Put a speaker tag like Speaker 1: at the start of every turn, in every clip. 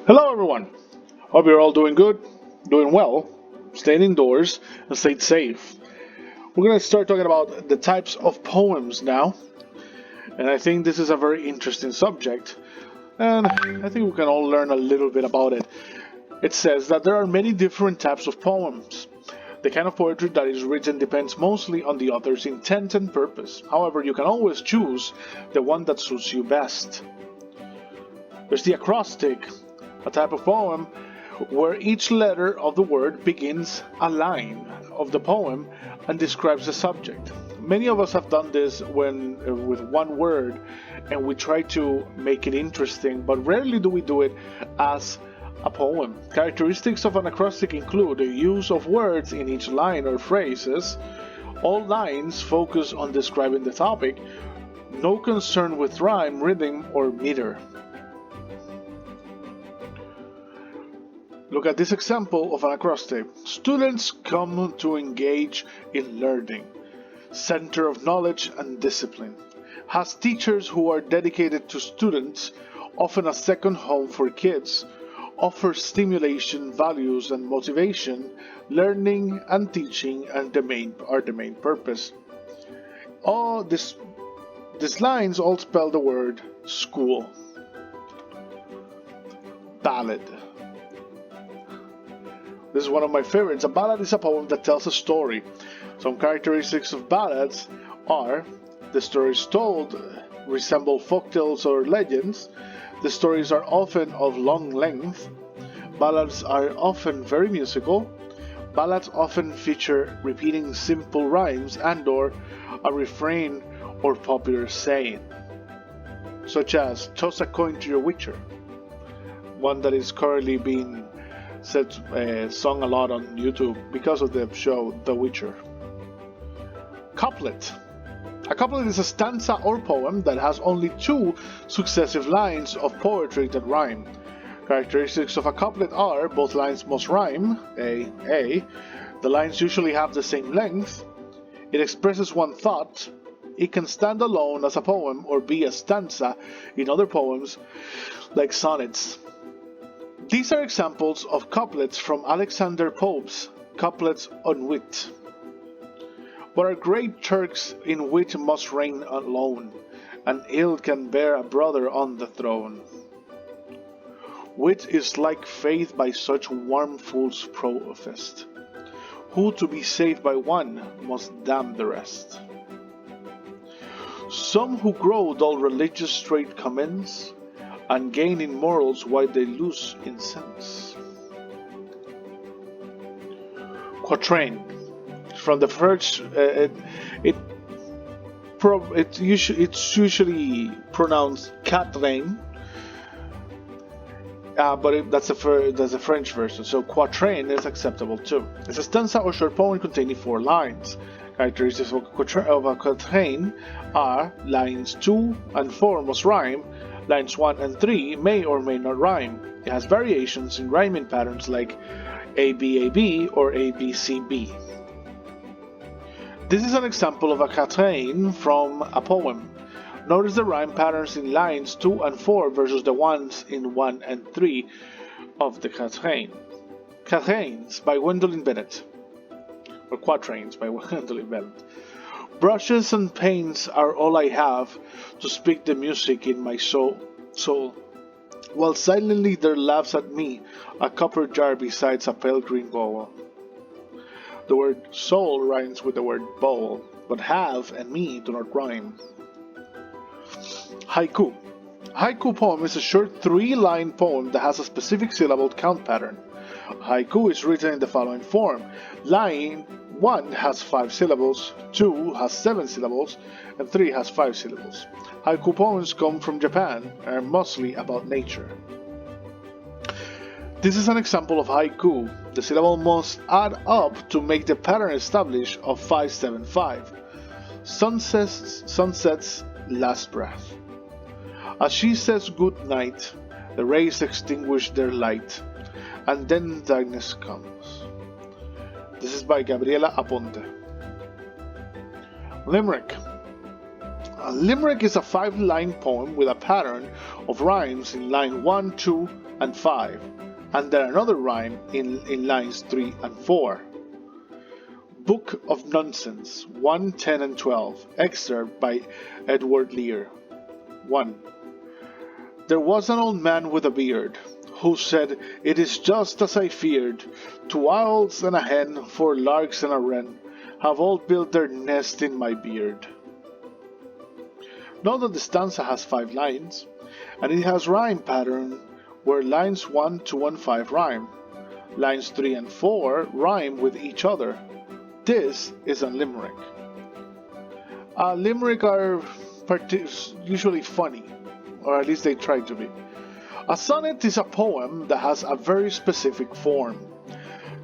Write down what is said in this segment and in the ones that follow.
Speaker 1: Hello, everyone. Hope you're all doing good, doing well, staying indoors, and staying safe. We're going to start talking about the types of poems now, and I think this is a very interesting subject, and I think we can all learn a little bit about it. It says that there are many different types of poems. The kind of poetry that is written depends mostly on the author's intent and purpose. However, you can always choose the one that suits you best. There's the acrostic, a type of poem where each letter of the word begins a line of the poem and describes the subject. Many of us have done this when with one word and we try to make it interesting, but rarely do we do it as a poem. Characteristics of an acrostic include the use of words in each line or phrases. All lines focus on describing the topic, no concern with rhyme, rhythm, or meter. Look at this example of an acrostic. Students come to engage in learning, center of knowledge and discipline. Has teachers who are dedicated to students, often a second home for kids, offer stimulation, values and motivation, learning and teaching are the main purpose. All these lines all spell the word school. Ballad. This is one of my favorites. A ballad is a poem that tells a story. Some characteristics of ballads are the stories told resemble folktales or legends. The stories are often of long length. Ballads are often very musical. Ballads often feature repeating simple rhymes and/or a refrain or popular saying, such as "Toss a coin to your witcher," one that is currently being sung a lot on YouTube because of the show The Witcher. Couplet. A couplet is a stanza or poem that has only two successive lines of poetry that rhyme. Characteristics of a couplet are both lines must rhyme, A. The lines usually have the same length. It expresses one thought. It can stand alone as a poem or be a stanza in other poems like sonnets. These are examples of couplets from Alexander Pope's Couplets on Wit. What are great Turks in wit must reign alone, and ill can bear a brother on the throne. Wit is like faith by such warm fools professed, who to be saved by one must damn the rest. Some who grow dull religious trait commence, and gain in morals while they lose in sense. Quatrain. From the first, it's usually pronounced quatrain, but that's a French version. So quatrain is acceptable too. It's a stanza or short poem containing 4 lines. Characteristics of a quatrain are lines 2 and 4 must rhyme. Lines 1 and 3 may or may not rhyme. It has variations in rhyming patterns like ABAB or ABCB. This is an example of a quatrain from a poem. Notice the rhyme patterns in lines 2 and 4 versus the ones in 1 and 3 of the quatrain. Quatrains by Gwendolyn Bennett, or Quatrains by Gwendolyn Bennett. Brushes and paints are all I have to speak the music in my soul, while silently there laughs at me a copper jar besides a pale green bowl. The word soul rhymes with the word bowl, but have and me do not rhyme. Haiku. A haiku poem is a short 3-line poem that has a specific syllable count pattern. A haiku is written in the following form. Line 1 has 5 syllables, 2 has 7 syllables, and 3 has 5 syllables. Haiku poems come from Japan and are mostly about nature. This is an example of haiku. The syllable must add up to make the pattern established of 575. Sunset's last breath. As she says good night, the rays extinguish their light, and then darkness comes. This is by Gabriela Aponte. Limerick. A limerick is a 5-line poem with a pattern of rhymes in line 1, 2, and 5, and then another rhyme in lines 3 and 4. Book of Nonsense 1, 10, and 12. Excerpt by Edward Lear. 1. There was an old man with a beard, who said, "It is just as I feared. 2 owls and a hen, 4 larks and a wren, have all built their nest in my beard." Note that the stanza has 5 lines, and it has rhyme pattern where lines 1, 2, and 5 rhyme. Lines 3 and 4 rhyme with each other. This is a limerick. Limerick are usually funny, or at least they try to be. A sonnet is a poem that has a very specific form.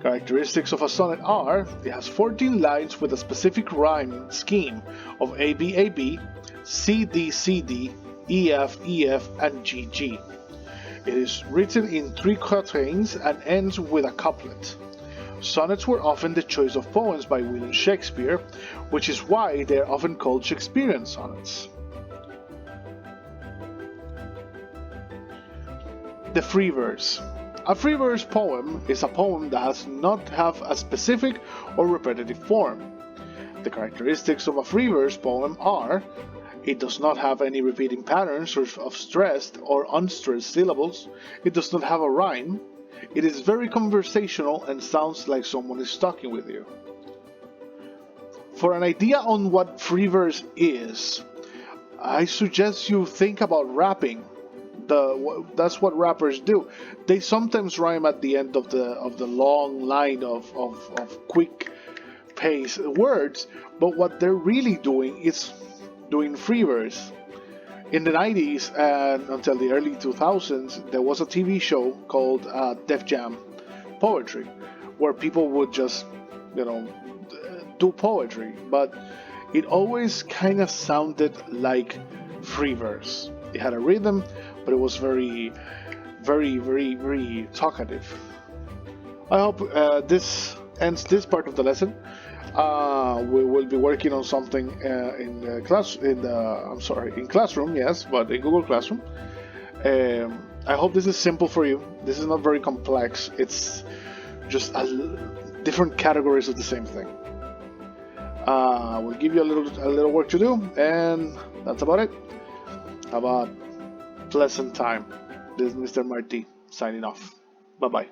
Speaker 1: Characteristics of a sonnet are: it has 14 lines with a specific rhyme scheme of AB, AB, CD, CD, EF, EF, and GG. It is written in 3 quatrains and ends with a couplet. Sonnets were often the choice of poems by William Shakespeare, which is why they are often called Shakespearean sonnets. The free verse. A free verse poem is a poem that does not have a specific or repetitive form. The characteristics of a free verse poem are: it does not have any repeating patterns of stressed or unstressed syllables, it does not have a rhyme, it is very conversational and sounds like someone is talking with you. For an idea on what free verse is, I suggest you think about rapping. That's what rappers do. They sometimes rhyme at the end of the long line of quick pace words, but what they're really doing is doing free verse. In the 90s and until the early 2000s, there was a TV show called Def Jam Poetry, where people would just, do poetry, but it always kind of sounded like free verse. It had a rhythm, but it was very, very, very, very talkative. I hope this ends this part of the lesson. We will be working on something in Classroom, yes, but in Google Classroom. I hope this is simple for you. This is not very complex. It's just different categories of the same thing. We'll give you a little work to do, and that's about it. Have a pleasant time. This is Mr. Marty signing off. Bye bye.